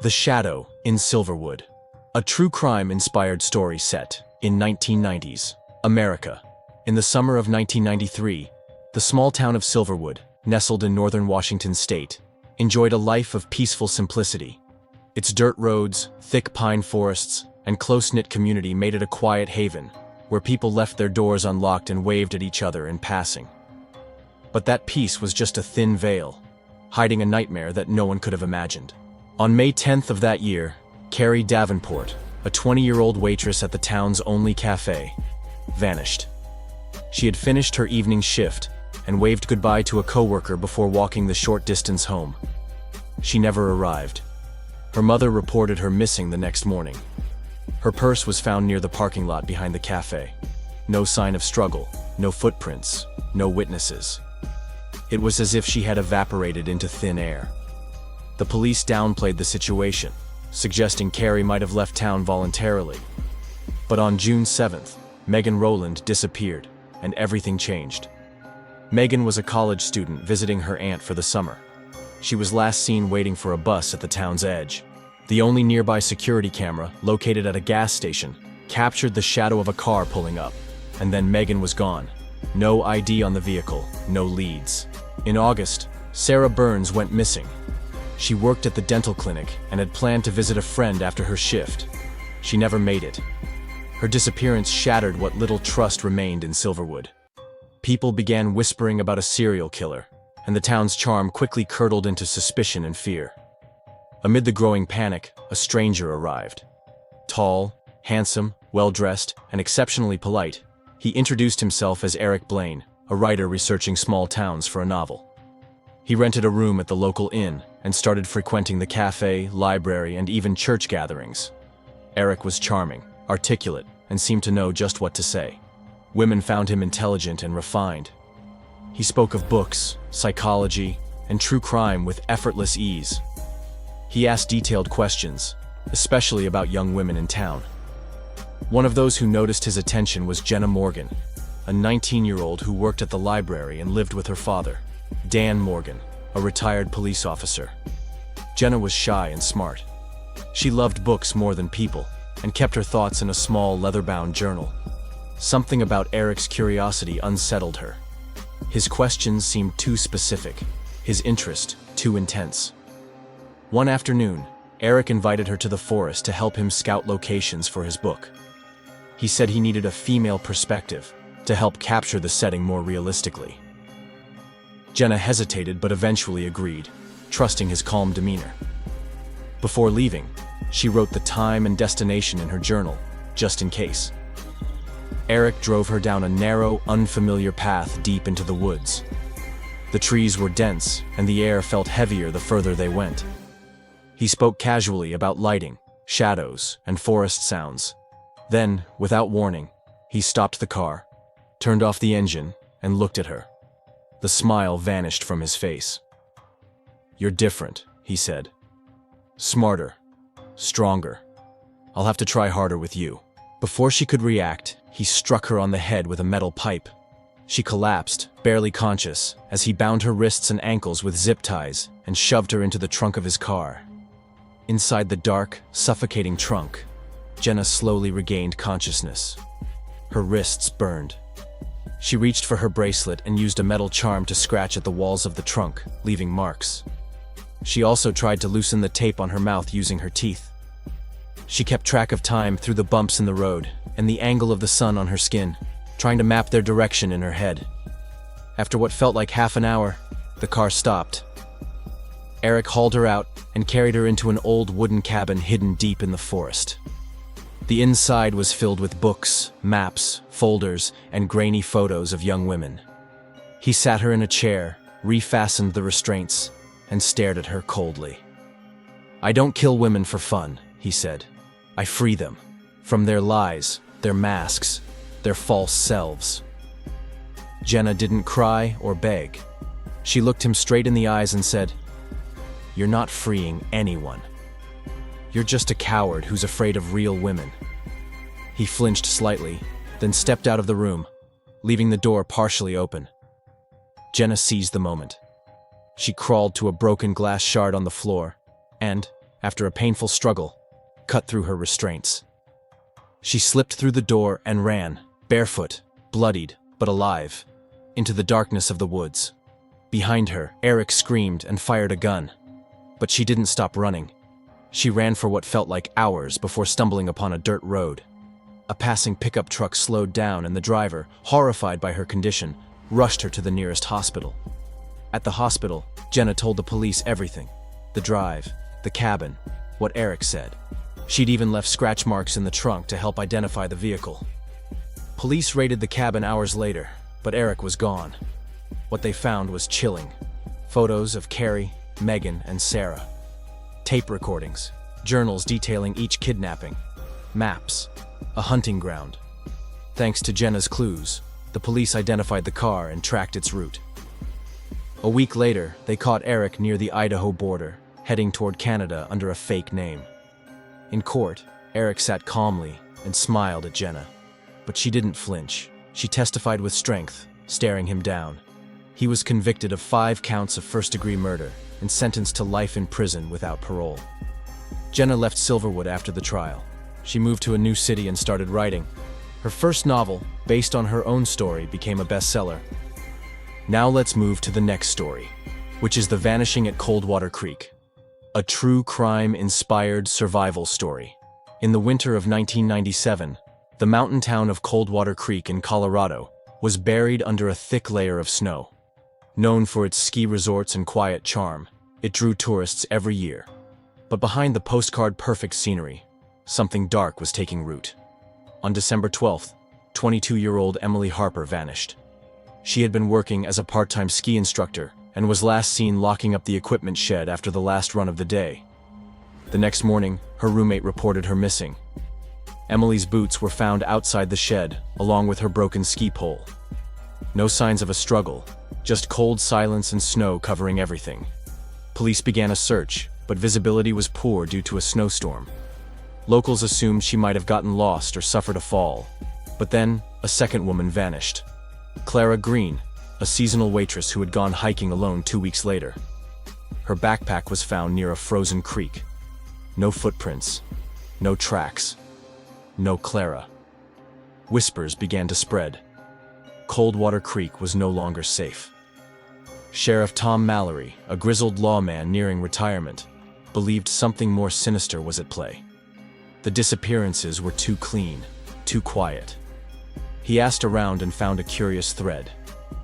The Shadow in Silverwood, a true crime-inspired story set in 1990s America. In the summer of 1993, the small town of Silverwood, nestled in northern Washington state, enjoyed a life of peaceful simplicity. Its dirt roads, thick pine forests, and close-knit community made it a quiet haven, where people left their doors unlocked and waved at each other in passing. But that peace was just a thin veil, hiding a nightmare that no one could have imagined. On May 10th of that year, Carrie Davenport, a 20-year-old waitress at the town's only cafe, vanished. She had finished her evening shift and waved goodbye to a coworker before walking the short distance home. She never arrived. Her mother reported her missing the next morning. Her purse was found near the parking lot behind the cafe. No sign of struggle, no footprints, no witnesses. It was as if she had evaporated into thin air. The police downplayed the situation, suggesting Carrie might have left town voluntarily. But on June 7th, Megan Rowland disappeared, and everything changed. Megan was a college student visiting her aunt for the summer. She was last seen waiting for a bus at the town's edge. The only nearby security camera, located at a gas station, captured the shadow of a car pulling up, and then Megan was gone. No ID on the vehicle, no leads. In August, Sarah Burns went missing. She worked at the dental clinic and had planned to visit a friend after her shift. She never made it. Her disappearance shattered what little trust remained in Silverwood. People began whispering about a serial killer, and the town's charm quickly curdled into suspicion and fear. Amid the growing panic, a stranger arrived. Tall, handsome, well-dressed, and exceptionally polite, he introduced himself as Eric Blaine, a writer researching small towns for a novel. He rented a room at the local inn and started frequenting the cafe, library, and even church gatherings. Eric was charming, articulate, and seemed to know just what to say. Women found him intelligent and refined. He spoke of books, psychology, and true crime with effortless ease. He asked detailed questions, especially about young women in town. One of those who noticed his attention was Jenna Morgan, a 19-year-old who worked at the library and lived with her father, Dan Morgan, a retired police officer. Jenna was shy and smart. She loved books more than people and kept her thoughts in a small leather-bound journal. Something about Eric's curiosity unsettled her. His questions seemed too specific, his interest too intense. One afternoon, Eric invited her to the forest to help him scout locations for his book. He said he needed a female perspective to help capture the setting more realistically. Jenna hesitated but eventually agreed, trusting his calm demeanor. Before leaving, she wrote the time and destination in her journal, just in case. Eric drove her down a narrow, unfamiliar path deep into the woods. The trees were dense, and the air felt heavier the further they went. He spoke casually about lighting, shadows, and forest sounds. Then, without warning, he stopped the car, turned off the engine, and looked at her. The smile vanished from his face. "You're different," he said. "Smarter. Stronger. I'll have to try harder with you." Before she could react, he struck her on the head with a metal pipe. She collapsed, barely conscious, as he bound her wrists and ankles with zip ties and shoved her into the trunk of his car. Inside the dark, suffocating trunk, Jenna slowly regained consciousness. Her wrists burned. She reached for her bracelet and used a metal charm to scratch at the walls of the trunk, leaving marks. She also tried to loosen the tape on her mouth using her teeth. She kept track of time through the bumps in the road and the angle of the sun on her skin, trying to map their direction in her head. After what felt like half an hour, the car stopped. Eric hauled her out and carried her into an old wooden cabin hidden deep in the forest. The inside was filled with books, maps, folders, and grainy photos of young women. He sat her in a chair, refastened the restraints, and stared at her coldly. "I don't kill women for fun," he said. "I free them from their lies, their masks, their false selves." Jenna didn't cry or beg. She looked him straight in the eyes and said, "You're not freeing anyone. You're just a coward who's afraid of real women." He flinched slightly, then stepped out of the room, leaving the door partially open. Jenna seized the moment. She crawled to a broken glass shard on the floor, and, after a painful struggle, cut through her restraints. She slipped through the door and ran, barefoot, bloodied, but alive, into the darkness of the woods. Behind her, Eric screamed and fired a gun. But she didn't stop running. She ran for what felt like hours before stumbling upon a dirt road. A passing pickup truck slowed down and the driver, horrified by her condition, rushed her to the nearest hospital. At the hospital, Jenna told the police everything. The drive, the cabin, what Eric said. She'd even left scratch marks in the trunk to help identify the vehicle. Police raided the cabin hours later, but Eric was gone. What they found was chilling. Photos of Carrie, Megan, and Sarah. Tape recordings, journals detailing each kidnapping. Maps, a hunting ground. Thanks to Jenna's clues, the police identified the car and tracked its route. A week later, they caught Eric near the Idaho border, heading toward Canada under a fake name. In court, Eric sat calmly and smiled at Jenna. But she didn't flinch. She testified with strength, staring him down. He was convicted of 5 counts of first-degree murder and sentenced to life in prison without parole. Jenna left Silverwood after the trial. She moved to a new city and started writing. Her first novel, based on her own story, became a bestseller. Now let's move to the next story, which is The Vanishing at Coldwater Creek. A true crime-inspired survival story. In the winter of 1997, the mountain town of Coldwater Creek in Colorado was buried under a thick layer of snow. Known for its ski resorts and quiet charm, it drew tourists every year. But behind the postcard-perfect scenery, something dark was taking root. On December 12th, 22-year-old Emily Harper vanished. She had been working as a part-time ski instructor and was last seen locking up the equipment shed after the last run of the day. The next morning, her roommate reported her missing. Emily's boots were found outside the shed, along with her broken ski pole. No signs of a struggle, just cold silence and snow covering everything. Police began a search, but visibility was poor due to a snowstorm. Locals assumed she might have gotten lost or suffered a fall. But then, a second woman vanished. Clara Green, a seasonal waitress who had gone hiking alone 2 weeks later. Her backpack was found near a frozen creek. No footprints, no tracks, no Clara. Whispers began to spread. Coldwater Creek was no longer safe. Sheriff Tom Mallory, a grizzled lawman nearing retirement, believed something more sinister was at play. The disappearances were too clean, too quiet. He asked around and found a curious thread.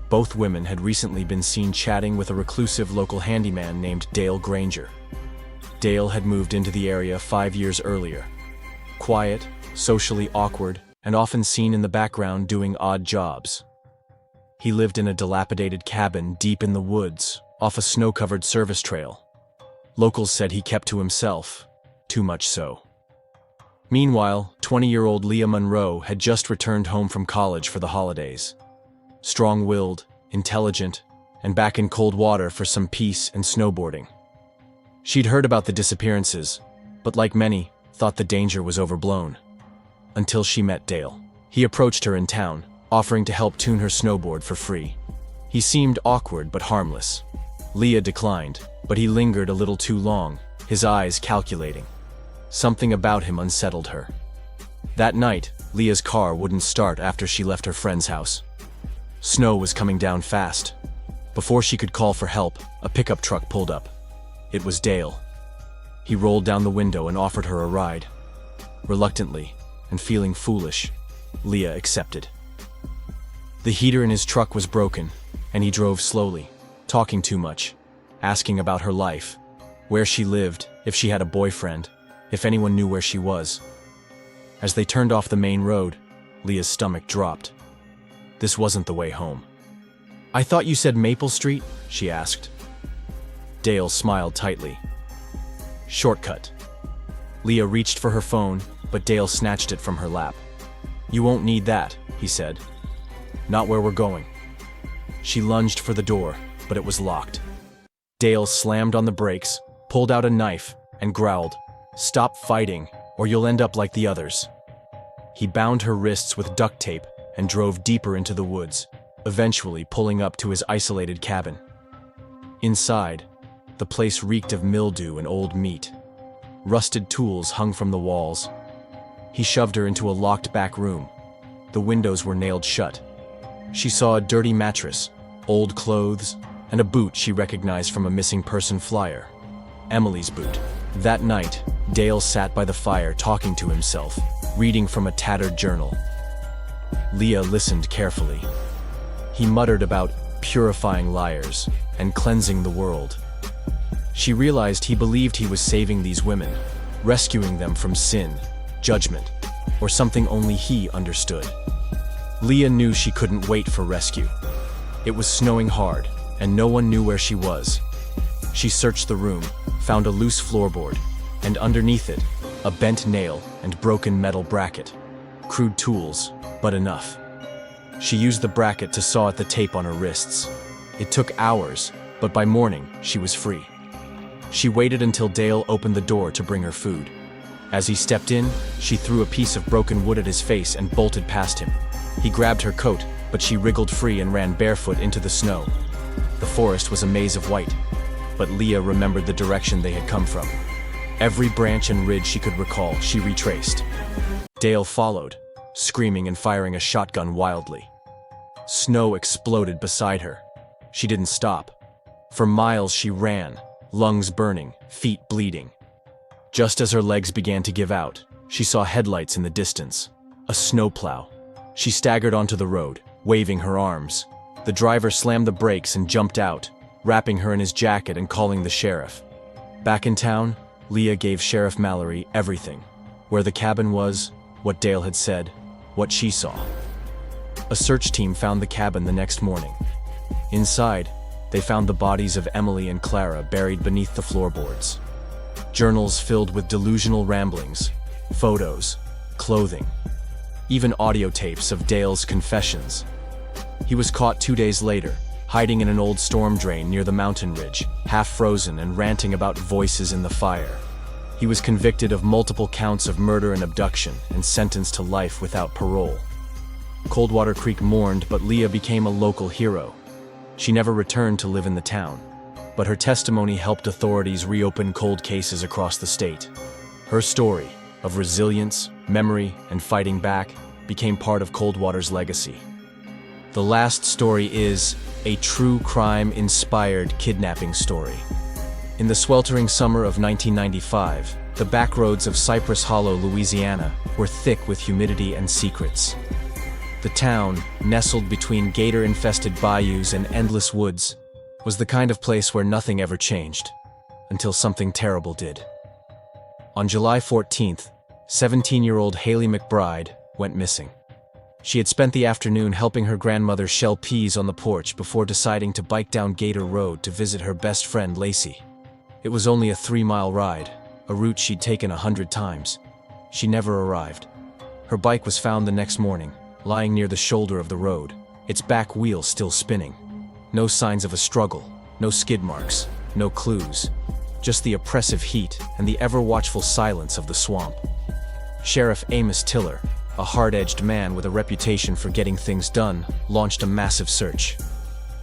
Both women had recently been seen chatting with a reclusive local handyman named Dale Granger. Dale had moved into the area 5 years earlier. Quiet, socially awkward, and often seen in the background doing odd jobs. He lived in a dilapidated cabin deep in the woods, off a snow-covered service trail. Locals said he kept to himself, too much so. Meanwhile, 20-year-old Leah Monroe had just returned home from college for the holidays. Strong-willed, intelligent, and back in cold water for some peace and snowboarding. She'd heard about the disappearances, but like many, thought the danger was overblown. Until she met Dale. He approached her in town, offering to help tune her snowboard for free. He seemed awkward but harmless. Leah declined, but he lingered a little too long, his eyes calculating. Something about him unsettled her. That night, Leah's car wouldn't start after she left her friend's house. Snow was coming down fast. Before she could call for help, a pickup truck pulled up. It was Dale. He rolled down the window and offered her a ride. Reluctantly, and feeling foolish, Leah accepted. The heater in his truck was broken, and he drove slowly, talking too much, asking about her life, where she lived, if she had a boyfriend, if anyone knew where she was. As they turned off the main road, Leah's stomach dropped. This wasn't the way home. "I thought you said Maple Street?" she asked. Dale smiled tightly. Shortcut. Leah reached for her phone, but Dale snatched it from her lap. "You won't need that," he said. "Not where we're going." She lunged for the door, but it was locked. Dale slammed on the brakes, pulled out a knife, and growled, "Stop fighting, or you'll end up like the others." He bound her wrists with duct tape and drove deeper into the woods, eventually pulling up to his isolated cabin. Inside, the place reeked of mildew and old meat. Rusted tools hung from the walls. He shoved her into a locked back room. The windows were nailed shut. She saw a dirty mattress, old clothes, and a boot she recognized from a missing person flyer. Emily's boot. That night, Dale sat by the fire talking to himself, reading from a tattered journal. Leah listened carefully. He muttered about purifying liars and cleansing the world. She realized he believed he was saving these women, rescuing them from sin, judgment, or something only he understood. Leah knew she couldn't wait for rescue. It was snowing hard, and no one knew where she was. She searched the room, found a loose floorboard, and underneath it, a bent nail and broken metal bracket. Crude tools, but enough. She used the bracket to saw at the tape on her wrists. It took hours, but by morning, she was free. She waited until Dale opened the door to bring her food. As he stepped in, she threw a piece of broken wood at his face and bolted past him. He grabbed her coat, but she wriggled free and ran barefoot into the snow. The forest was a maze of white, but Leah remembered the direction they had come from. Every branch and ridge she could recall, she retraced. Dale followed, screaming and firing a shotgun wildly. Snow exploded beside her. She didn't stop. For miles she ran, lungs burning, feet bleeding. Just as her legs began to give out, she saw headlights in the distance. A snowplow. She staggered onto the road, waving her arms. The driver slammed the brakes and jumped out, wrapping her in his jacket and calling the sheriff. Back in town, Leah gave Sheriff Mallory everything. Where the cabin was, what Dale had said, what she saw. A search team found the cabin the next morning. Inside, they found the bodies of Emily and Clara buried beneath the floorboards. Journals filled with delusional ramblings, photos, clothing, even audio tapes of Dale's confessions. He was caught 2 days later, hiding in an old storm drain near the mountain ridge, half frozen and ranting about voices in the fire. He was convicted of multiple counts of murder and abduction and sentenced to life without parole. Coldwater Creek mourned, but Leah became a local hero. She never returned to live in the town, but her testimony helped authorities reopen cold cases across the state. Her story of resilience, memory, and fighting back became part of Coldwater's legacy. The last story is a true crime-inspired kidnapping story. In the sweltering summer of 1995, the backroads of Cypress Hollow, Louisiana, were thick with humidity and secrets. The town, nestled between gator-infested bayous and endless woods, was the kind of place where nothing ever changed, until something terrible did. On July 14th, 17-year-old Haley McBride went missing. She had spent the afternoon helping her grandmother shell peas on the porch before deciding to bike down Gator Road to visit her best friend Lacey. It was only a 3-mile ride, a route she'd taken 100 times. She never arrived. Her bike was found the next morning, lying near the shoulder of the road, its back wheel still spinning. No signs of a struggle, no skid marks, no clues, just the oppressive heat and the ever-watchful silence of the swamp. Sheriff Amos Tiller, a hard-edged man with a reputation for getting things done, launched a massive search.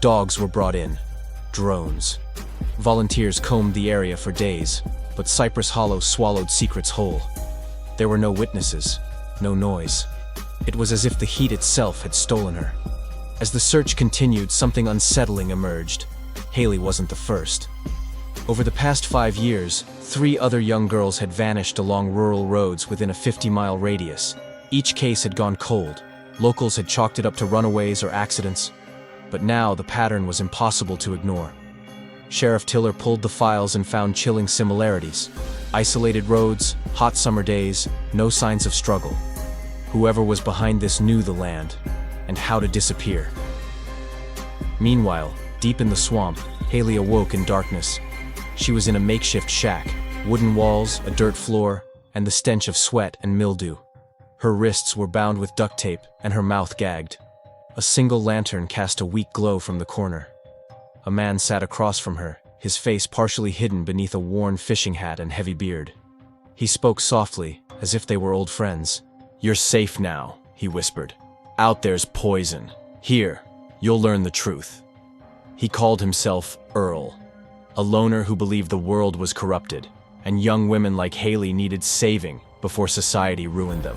Dogs were brought in. Drones. Volunteers combed the area for days, but Cypress Hollow swallowed secrets whole. There were no witnesses, no noise. It was as if the heat itself had stolen her. As the search continued, something unsettling emerged. Haley wasn't the first. Over the past 5 years, 3 other young girls had vanished along rural roads within a 50-mile radius. Each case had gone cold. Locals had chalked it up to runaways or accidents. But now the pattern was impossible to ignore. Sheriff Tiller pulled the files and found chilling similarities. Isolated roads, hot summer days, no signs of struggle. Whoever was behind this knew the land and how to disappear. Meanwhile, deep in the swamp, Haley awoke in darkness. She was in a makeshift shack, wooden walls, a dirt floor, and the stench of sweat and mildew. Her wrists were bound with duct tape and her mouth gagged. A single lantern cast a weak glow from the corner. A man sat across from her, his face partially hidden beneath a worn fishing hat and heavy beard. He spoke softly, as if they were old friends. "You're safe now," he whispered. "Out there's poison. Here, you'll learn the truth." He called himself Earl, a loner who believed the world was corrupted, and young women like Haley needed saving before society ruined them.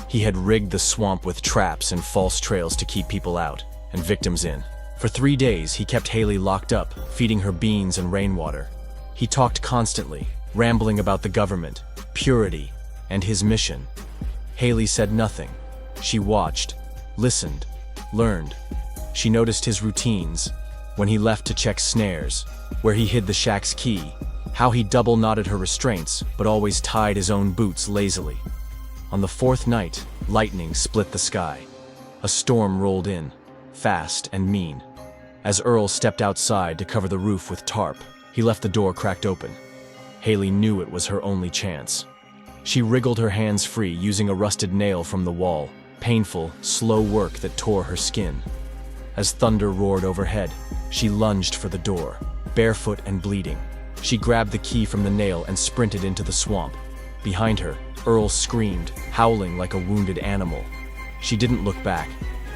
He had rigged the swamp with traps and false trails to keep people out and victims in. For 3 days, he kept Haley locked up, feeding her beans and rainwater. He talked constantly, rambling about the government, purity, and his mission. Haley said nothing. She watched, listened, learned. She noticed his routines, when he left to check snares, where he hid the shack's key, how he double-knotted her restraints but always tied his own boots lazily. On the 4th night, lightning split the sky. A storm rolled in, fast and mean. As Earl stepped outside to cover the roof with tarp, he left the door cracked open. Haley knew it was her only chance. She wriggled her hands free using a rusted nail from the wall, painful, slow work that tore her skin. As thunder roared overhead, she lunged for the door, barefoot and bleeding. She grabbed the key from the nail and sprinted into the swamp. Behind her, Earl screamed, howling like a wounded animal. She didn't look back.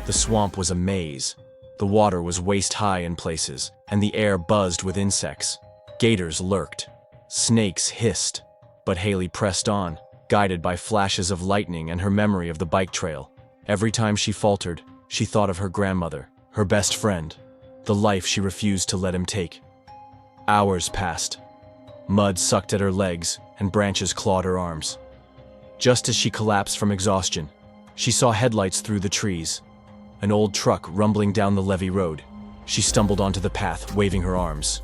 The swamp was a maze. The water was waist-high in places, and the air buzzed with insects. Gators lurked. Snakes hissed. But Haley pressed on, guided by flashes of lightning and her memory of the bike trail. Every time she faltered, she thought of her grandmother, her best friend, the life she refused to let him take. Hours passed. Mud sucked at her legs, and branches clawed her arms. Just as she collapsed from exhaustion, she saw headlights through the trees. An old truck rumbling down the levee road. She stumbled onto the path, waving her arms.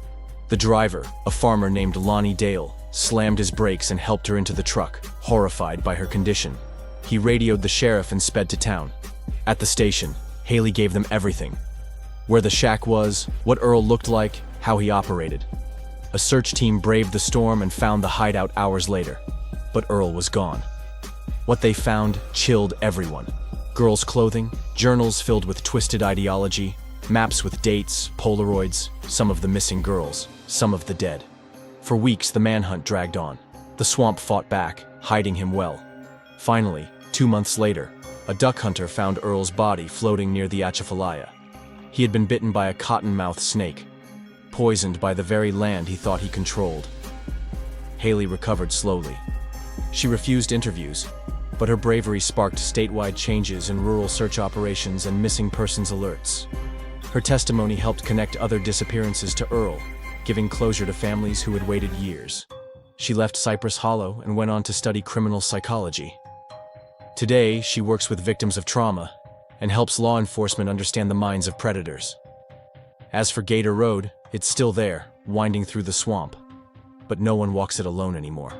The driver, a farmer named Lonnie Dale, slammed his brakes and helped her into the truck, horrified by her condition. He radioed the sheriff and sped to town. At the station, Haley gave them everything. Where the shack was, what Earl looked like, how he operated. A search team braved the storm and found the hideout hours later. But Earl was gone. What they found chilled everyone. Girls' clothing, journals filled with twisted ideology, maps with dates, Polaroids, some of the missing girls, some of the dead. For weeks, the manhunt dragged on. The swamp fought back, hiding him well. Finally, 2 months later, a duck hunter found Earl's body floating near the Atchafalaya. He had been bitten by a cottonmouth snake, poisoned by the very land he thought he controlled. Haley recovered slowly. She refused interviews, but her bravery sparked statewide changes in rural search operations and missing persons alerts. Her testimony helped connect other disappearances to Earl, giving closure to families who had waited years. She left Cypress Hollow and went on to study criminal psychology. Today, she works with victims of trauma and helps law enforcement understand the minds of predators. As for Gator Road, it's still there, winding through the swamp, but no one walks it alone anymore.